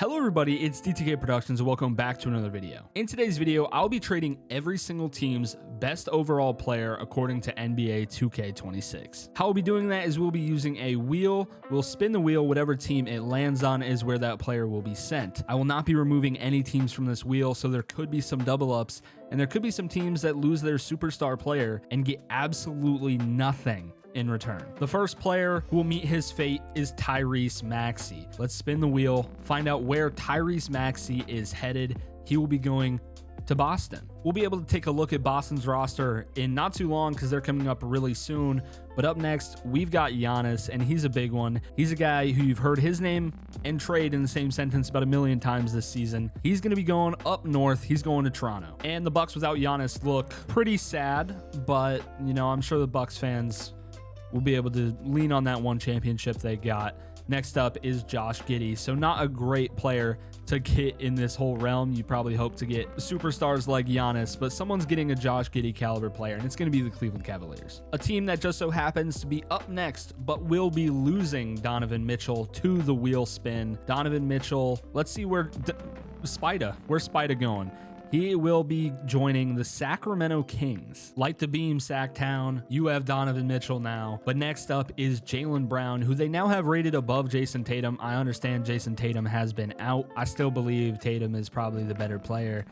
Hello everybody, it's DTK Productions and welcome back to another video. In today's video, I'll be trading every single team's best overall player according to NBA 2K26. How we'll be doing that is we'll be using a wheel. We'll spin the wheel, whatever team it lands on is where that player will be sent. I will not be removing any teams from this wheel, so there could be some double ups and there could be some teams that lose their superstar player and get absolutely nothing in return. The first player who will meet his fate is Tyrese Maxey. Let's spin the wheel, find out where Tyrese Maxey is headed. He will be going to Boston. We'll be able to take a look at Boston's roster in not too long because they're coming up really soon. But up next, we've got Giannis, and he's a big one. He's a guy who you've heard his name and trade in the same sentence about a million times this season. He's going to be going up north. He's going to Toronto. And the Bucks without Giannis look pretty sad, but you know, I'm sure the Bucks fans will be able to lean on that one championship they got. Next up is Josh Giddey. So not a great player to get in this whole realm. You probably hope to get superstars like Giannis, but someone's getting a Josh Giddey caliber player, and it's going to be the Cleveland Cavaliers. A team that just so happens to be up next, but will be losing Donovan Mitchell to the wheel spin. Donovan Mitchell, let's see where where's Spida going? He will be joining the Sacramento Kings. Light the beam, Sacktown. You have Donovan Mitchell now. But next up is Jaylen Brown, who they now have rated above Jason Tatum. I understand Jason Tatum has been out. I still believe Tatum is probably the better player.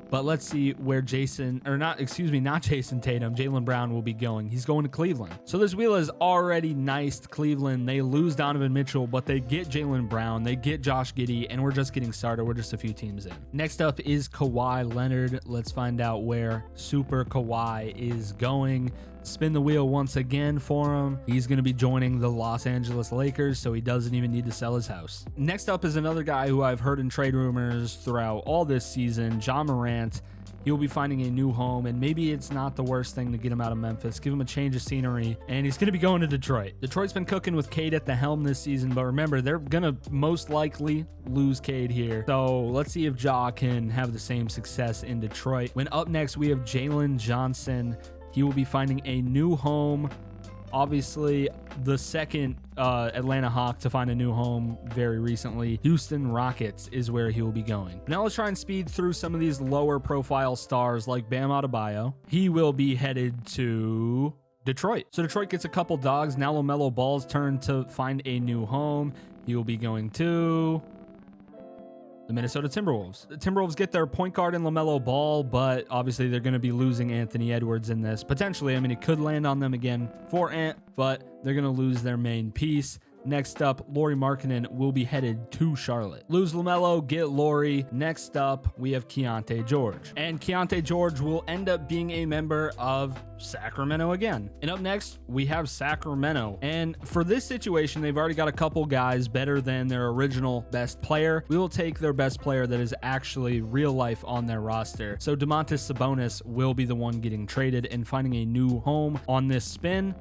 But let's see where not Jason Tatum, Jaylen Brown will be going. He's going to Cleveland. So this wheel is already niced Cleveland. They lose Donovan Mitchell, but they get Jaylen Brown. They get Josh Giddey, and we're just getting started. We're just a few teams in. Next up is Kawhi Leonard. Let's find out where Super Kawhi is going. Spin the wheel once again for him. He's going to be joining the Los Angeles Lakers, so he doesn't even need to sell his house. Next up is another guy who I've heard in trade rumors throughout all this season, Ja Morant. He'll be finding a new home, and maybe it's not the worst thing to get him out of Memphis. Give him a change of scenery, and he's going to be going to Detroit. Detroit's been cooking with Cade at the helm this season, but remember, they're going to most likely lose Cade here. So let's see if Ja can have the same success in Detroit. When up next, we have Jalen Johnson. He will be finding a new home. Obviously, the second Atlanta Hawk to find a new home very recently. Houston Rockets is where he will be going. Now let's try and speed through some of these lower profile stars like Bam Adebayo. He will be headed to Detroit. So Detroit gets a couple dogs. Now LaMelo Ball's turn to find a new home. He will be going to the Minnesota Timberwolves. The Timberwolves get their point guard in LaMelo Ball, but obviously they're going to be losing Anthony Edwards in this. Potentially, I mean, it could land on them again for Ant, but they're going to lose their main piece. Next up, Lauri Markkanen will be headed to Charlotte. Lose LaMelo, get Lauri. Next up, we have Keontae George. And Keontae George will end up being a member of Sacramento again. And up next, we have Sacramento. And for this situation, they've already got a couple guys better than their original best player. We will take their best player that is actually real life on their roster. So Domantas Sabonis will be the one getting traded and finding a new home on this spin.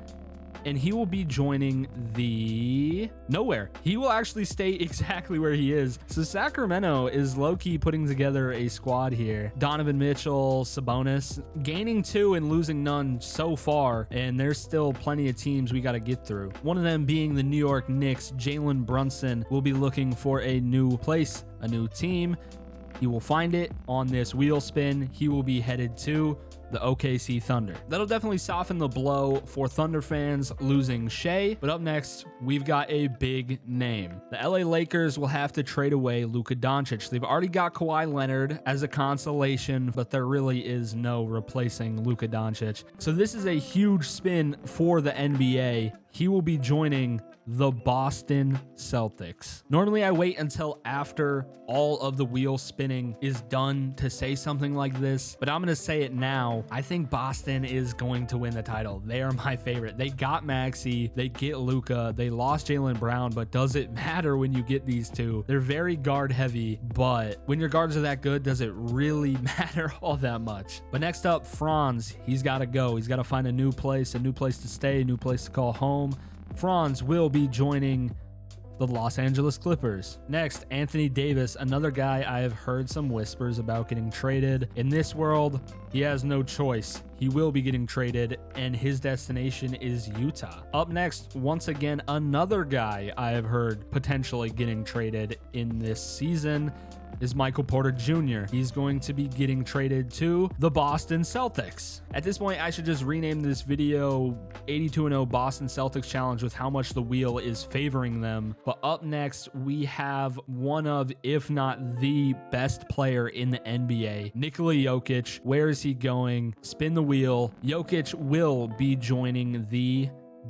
And he will be joining the nowhere. He will actually stay exactly where he is. So Sacramento is low-key putting together a squad here. Donovan Mitchell, Sabonis, gaining 2 and losing none so far. And there's still plenty of teams we got to get through. One of them being the New York Knicks. Jalen Brunson will be looking for a new place, a new team. He will find it on this wheel spin. He will be headed to the OKC Thunder. That'll definitely soften the blow for Thunder fans losing Shea. But up next, we've got a big name. The LA Lakers will have to trade away Luka Doncic. They've already got Kawhi Leonard as a consolation, but there really is no replacing Luka Doncic. So this is a huge spin for the NBA. He will be joining the Boston Celtics. Normally I wait until after all of the wheel spinning is done to say something like this, but I'm going to say it now. I think Boston is going to win the title. They are my favorite. They got Maxey, they get Luka, they lost Jaylen Brown, but does it matter when you get these two? They're very guard heavy, but when your guards are that good, does it really matter all that much? But next up, Franz, he's got to go. He's got to find a new place to stay, a new place to call home. Franz will be joining the Los Angeles Clippers. Next, Anthony Davis, another guy I have heard some whispers about getting traded. In this world, he has no choice. He will be getting traded, and his destination is Utah. Up next, once again, another guy I have heard potentially getting traded in this season is Michael Porter Jr. He's going to be getting traded to the Boston Celtics. At this point, I should just rename this video 82-0 Boston Celtics Challenge with how much the wheel is favoring them. But up next, we have one of, if not the best player in the NBA, Nikola Jokic. Where is he going? Spin the wheel. Jokic will be joining the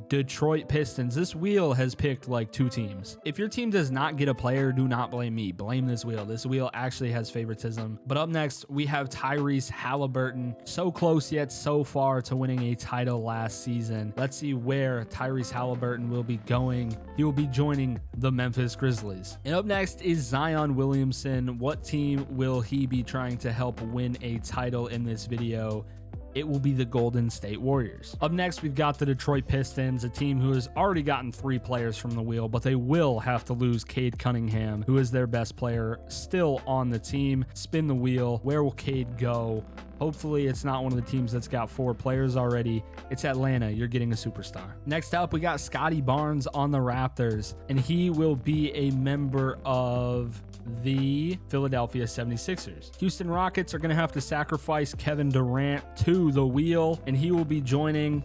Detroit Pistons. This wheel has picked like 2 teams. If your team does not get a player, do not blame me. Blame this wheel. This wheel actually has favoritism. But up next, we have Tyrese Halliburton. So close yet so far to winning a title last season. Let's see where Tyrese Halliburton will be going. He will be joining the Memphis Grizzlies. And up next is Zion Williamson. What team will he be trying to help win a title in this video? It will be the Golden State Warriors. Up next, we've got the Detroit Pistons, a team who has already gotten 3 players from the wheel, but they will have to lose Cade Cunningham, who is their best player, still on the team. Spin the wheel. Where will Cade go? Hopefully, it's not one of the teams that's got 4 players already. It's Atlanta. You're getting a superstar. Next up, we got Scotty Barnes on the Raptors, and he will be a member of the Philadelphia 76ers. Houston Rockets are going to have to sacrifice Kevin Durant to the wheel, and he will be joining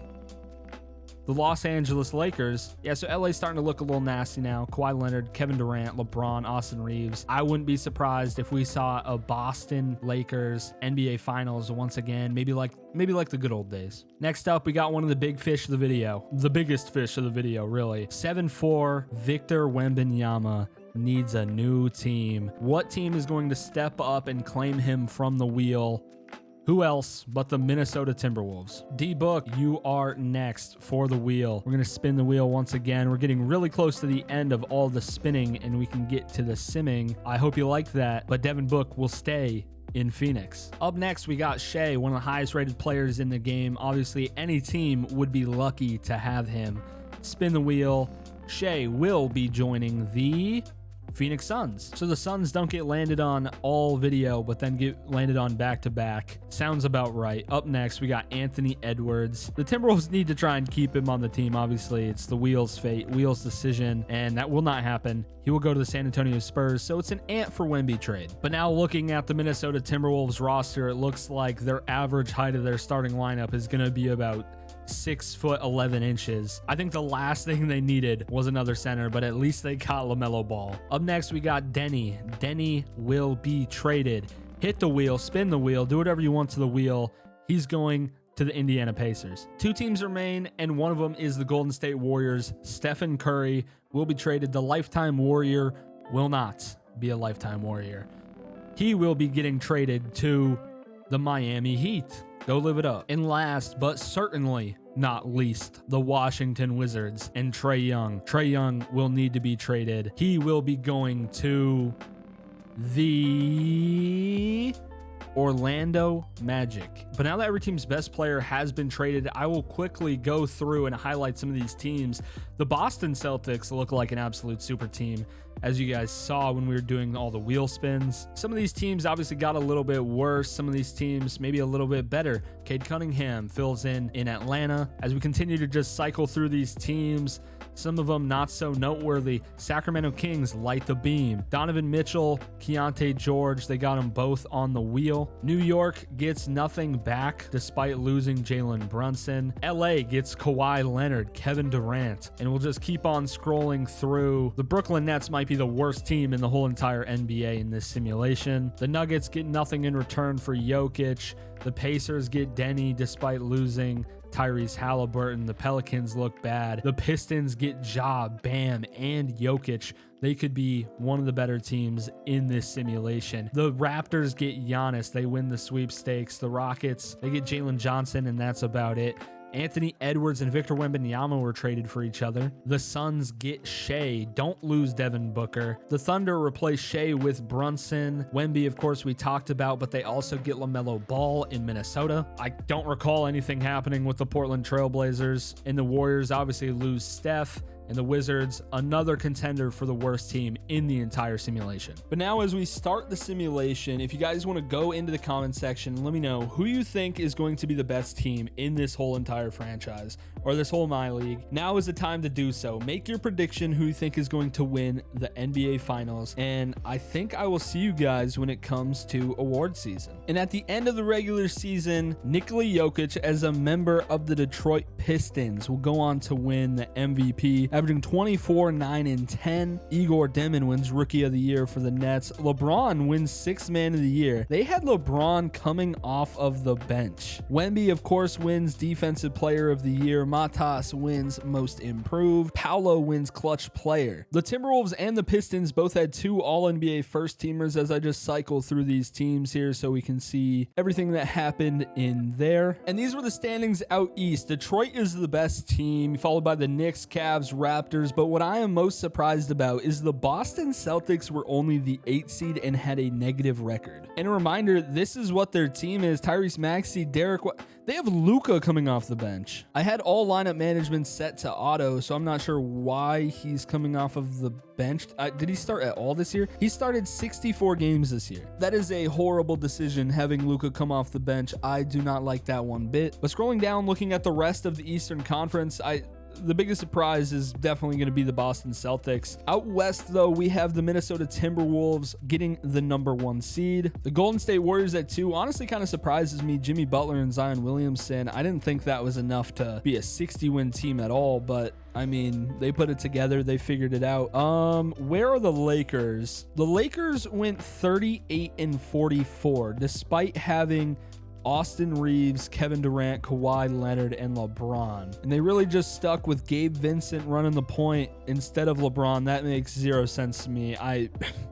the Los Angeles Lakers. Yeah, so LA's starting to look a little nasty now. Kawhi Leonard, Kevin Durant, LeBron, Austin Reeves. I wouldn't be surprised if we saw a Boston Lakers NBA Finals once again, maybe like the good old days. Next up, we got one of the big fish of the video. The biggest fish of the video, really. 7'4", Victor Wembanyama needs a new team. What team is going to step up and claim him from the wheel? Who else but the Minnesota Timberwolves? D-Book, you are next for the wheel. We're going to spin the wheel once again. We're getting really close to the end of all the spinning, and we can get to the simming. I hope you liked that, but Devin Book will stay in Phoenix. Up next, we got Shea, one of the highest rated players in the game. Obviously, any team would be lucky to have him. Spin the wheel. Shea will be joining the Phoenix Suns. So the Suns don't get landed on all video, but then get landed on back-to-back. Sounds about right. Up next, we got Anthony Edwards. The Timberwolves need to try and keep him on the team. Obviously, it's the Wheel's fate, Wheel's decision, and that will not happen. He will go to the San Antonio Spurs, so it's an Ant for Wemby trade. But now looking at the Minnesota Timberwolves roster, it looks like their average height of their starting lineup is going to be about 6'11". I think the last thing they needed was another center, but at least they got LaMelo Ball. Up next, we got Denny. Denny will be traded. Hit the wheel, spin the wheel, do whatever you want to the wheel. He's going to the Indiana Pacers. 2 teams remain, and one of them is the Golden State Warriors. Stephen Curry will be traded. The lifetime Warrior will not be a lifetime Warrior. He will be getting traded to the Miami Heat. Go live it up. And last, but certainly not least, the Washington Wizards and Trae Young. Trae Young will need to be traded. He will be going to the Orlando Magic. But now that every team's best player has been traded, I will quickly go through and highlight some of these teams. The Boston Celtics look like an absolute super team, as you guys saw when we were doing all the wheel spins. Some of these teams obviously got a little bit worse. Some of these teams maybe a little bit better. Cade Cunningham fills in Atlanta. As we continue to just cycle through these teams, some of them not so noteworthy. Sacramento Kings light the beam. Donovan Mitchell, Keontae George, they got them both on the wheel. New York gets nothing back despite losing Jalen Brunson. LA gets Kawhi Leonard, Kevin Durant, and we'll just keep on scrolling through. The Brooklyn Nets might be the worst team in the whole entire NBA in this simulation. The Nuggets get nothing in return for Jokic. The Pacers get Denny despite losing Tyrese Halliburton. The Pelicans look bad. The Pistons get Ja, Bam, and Jokic. They could be one of the better teams in this simulation. The Raptors get Giannis. They win the sweepstakes. The Rockets, they get Jalen Johnson, and that's about it. Anthony Edwards and Victor Wembanyama were traded for each other. The Suns get Shea. Don't lose Devin Booker. The Thunder replace Shea with Brunson. Wemby, of course, we talked about, but they also get LaMelo Ball in Minnesota. I don't recall anything happening with the Portland Trailblazers. And the Warriors obviously lose Steph and the Wizards, another contender for the worst team in the entire simulation. But now as we start the simulation, if you guys want to go into the comment section, let me know who you think is going to be the best team in this whole entire franchise or this whole My League. Now is the time to do so. Make your prediction who you think is going to win the NBA Finals, and I think I will see you guys when it comes to award season. And at the end of the regular season, Nikola Jokic, as a member of the Detroit Pistons, will go on to win the MVP, averaging 24, 9, and 10. Igor Demon wins Rookie of the Year for the Nets. LeBron wins Sixth Man of the Year. They had LeBron coming off of the bench. Wemby, of course, wins Defensive Player of the Year. Matas wins Most Improved. Paolo wins Clutch Player. The Timberwolves and the Pistons both had 2 All-NBA first teamers, as I just cycle through these teams here so we can see everything that happened in there. And these were the standings out east. Detroit is the best team, followed by the Knicks, Cavs, Raptors. But what I am most surprised about is the Boston Celtics were only the 8th seed and had a negative record. And a reminder, this is what their team is. Tyrese Maxey, Derek White. They have Luka coming off the bench. I had all lineup management set to auto, so I'm not sure why he's coming off of the bench. Did he start at all this year? He started 64 games this year. That is a horrible decision, having Luka come off the bench. I do not like that one bit. But scrolling down, looking at the rest of the Eastern Conference, the biggest surprise is definitely going to be the Boston Celtics. Out west, though, we have the Minnesota Timberwolves getting the #1 seed. The Golden State Warriors at 2. Honestly, kind of surprises me. Jimmy Butler and Zion Williamson. I didn't think that was enough to be a 60-win team at all, but I mean, they put it together. They figured it out. Where are the Lakers? The Lakers went 38-44, despite having Austin Reeves, Kevin Durant, Kawhi Leonard, and LeBron. And they really just stuck with Gabe Vincent running the point instead of LeBron. That makes zero sense to me.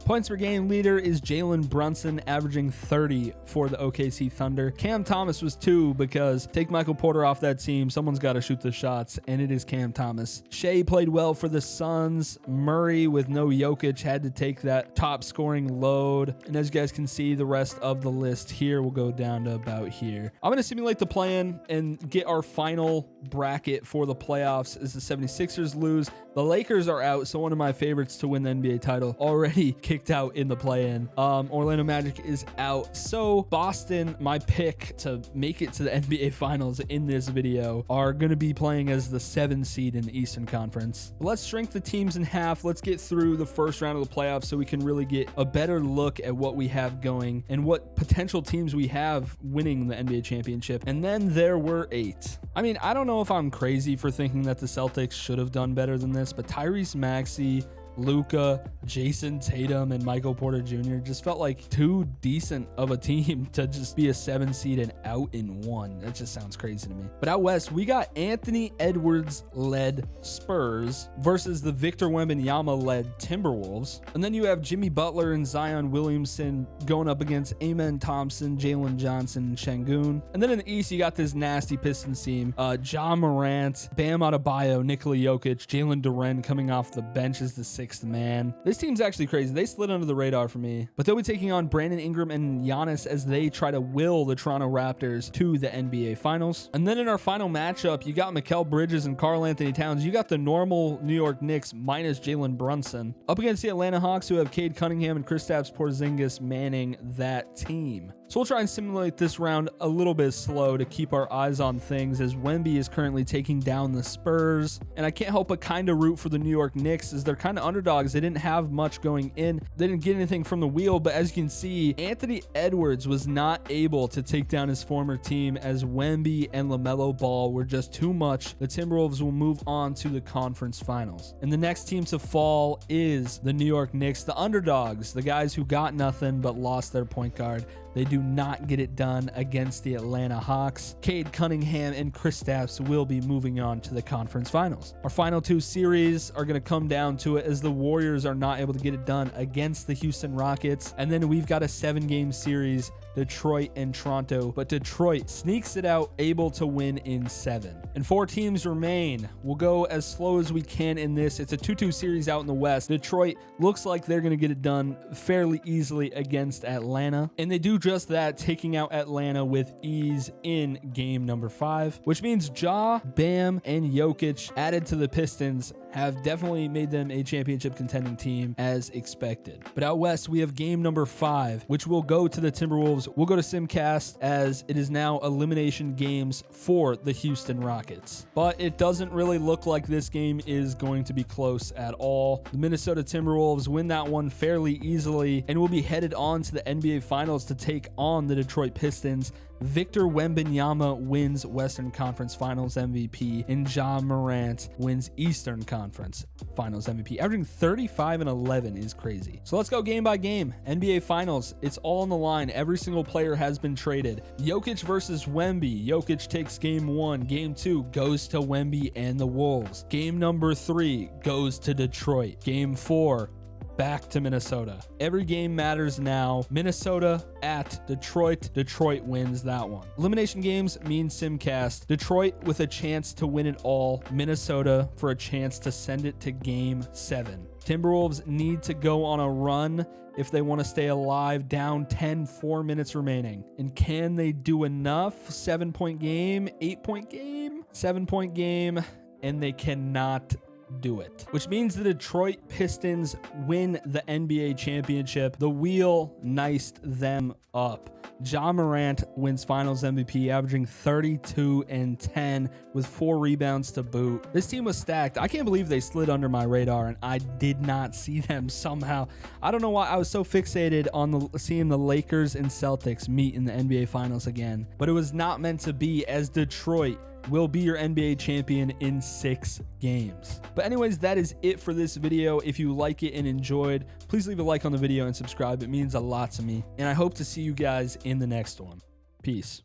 Points per game leader is Jalen Brunson, averaging 30 for the OKC Thunder. Cam Thomas was 2 because take Michael Porter off that team, someone's got to shoot the shots, and it is Cam Thomas. Shea played well for the Suns. Murray, with no Jokic, had to take that top scoring load. And as you guys can see, the rest of the list here will go down to about here. I'm going to simulate the play-in and get our final bracket for the playoffs as the 76ers lose. The Lakers are out, so one of my favorites to win the NBA title already kicked out in the play-in. Orlando Magic is out. So Boston, my pick to make it to the NBA Finals in this video, are going to be playing as the 7th seed in the Eastern Conference. Let's shrink the teams in half. Let's get through the first round of the playoffs so we can really get a better look at what we have going and what potential teams we have winning the NBA championship. And then there were 8. I mean, I don't know if I'm crazy for thinking that the Celtics should have done better than this, but Tyrese Maxey, Luka, Jason Tatum, and Michael Porter Jr. just felt like too decent of a team to just be a 7 seed and out in 1. That just sounds crazy to me. But out west, we got Anthony Edwards-led Spurs versus the Victor Wembanyama-led Timberwolves. And then you have Jimmy Butler and Zion Williamson going up against Amen Thompson, Jalen Johnson, and Şengün. And then in the east, you got this nasty Pistons team. Ja Morant, Bam Adebayo, Nikola Jokic, Jalen Duren coming off the bench as the 6th man. This team's actually crazy. They slid under the radar for me, but they'll be taking on Brandon Ingram and Giannis as they try to will the Toronto Raptors to the NBA Finals. And then in our final matchup, you got Mikal Bridges and Karl Anthony Towns. You got the normal New York Knicks minus Jalen Brunson up against the Atlanta Hawks, who have Cade Cunningham and Kristaps Porzingis manning that team. So we'll try and simulate this round a little bit slow to keep our eyes on things, as Wemby is currently taking down the Spurs. And I can't help but kind of root for the New York Knicks, as they're kind of underdogs. They didn't have much going in. They didn't get anything from the wheel, but as you can see, Anthony Edwards was not able to take down his former team, as Wemby and LaMelo Ball were just too much. The Timberwolves will move on to the conference finals. And the next team to fall is the New York Knicks, the underdogs, the guys who got nothing but lost their point guard. They do not get it done against the Atlanta Hawks. Cade Cunningham and Kristaps will be moving on to the conference finals. Our final 2 series are going to come down to it, as the Warriors are not able to get it done against the Houston Rockets. And then we've got a 7-game series, Detroit and Toronto, but Detroit sneaks it out, able to win in 7. And 4 teams remain. We'll go as slow as we can in this. It's a 2-2 series out in the West. Detroit looks like they're going to get it done fairly easily against Atlanta, and they do just that, taking out Atlanta with ease in game number 5, which means Ja, Bam, and Jokic added to the Pistons have definitely made them a championship contending team as expected. But out west, we have game number 5, which will go to the Timberwolves. We'll go to Simcast as it is now elimination games for the Houston Rockets. But it doesn't really look like this game is going to be close at all. The Minnesota Timberwolves win that one fairly easily and will be headed on to the NBA Finals to take on the Detroit Pistons. Victor Wembanyama wins Western Conference Finals MVP, and Ja Morant wins Eastern Conference Finals MVP. Averaging 35 and 11 is crazy. So let's go game by game. NBA Finals, it's all on the line. Every single player has been traded. Jokic versus Wemby. Jokic takes game 1. Game 2 goes to Wemby and the Wolves. Game number 3 goes to Detroit. Game 4 back to Minnesota. Every game matters now. Minnesota at Detroit. Detroit wins that one. Elimination games mean Simcast. Detroit with a chance to win it all. Minnesota for a chance to send it to game 7. Timberwolves need to go on a run if they want to stay alive, down 10, 4 minutes remaining. And can they do enough? 7-point game, 8-point game, 7-point game, and they cannot do it, which means the Detroit Pistons win the NBA championship. The wheel niced them up. Ja Morant wins Finals MVP, averaging 32 and 10 with 4 rebounds to boot. This team was stacked. I can't believe they slid under my radar and I did not see them somehow. I don't know why I was so fixated on seeing the Lakers and Celtics meet in the NBA Finals again, but it was not meant to be, as Detroit will be your NBA champion in 6 games. But anyways, that is it for this video. If you like it and enjoyed, please leave a like on the video and subscribe. It means a lot to me. And I hope to see you guys in the next one. Peace.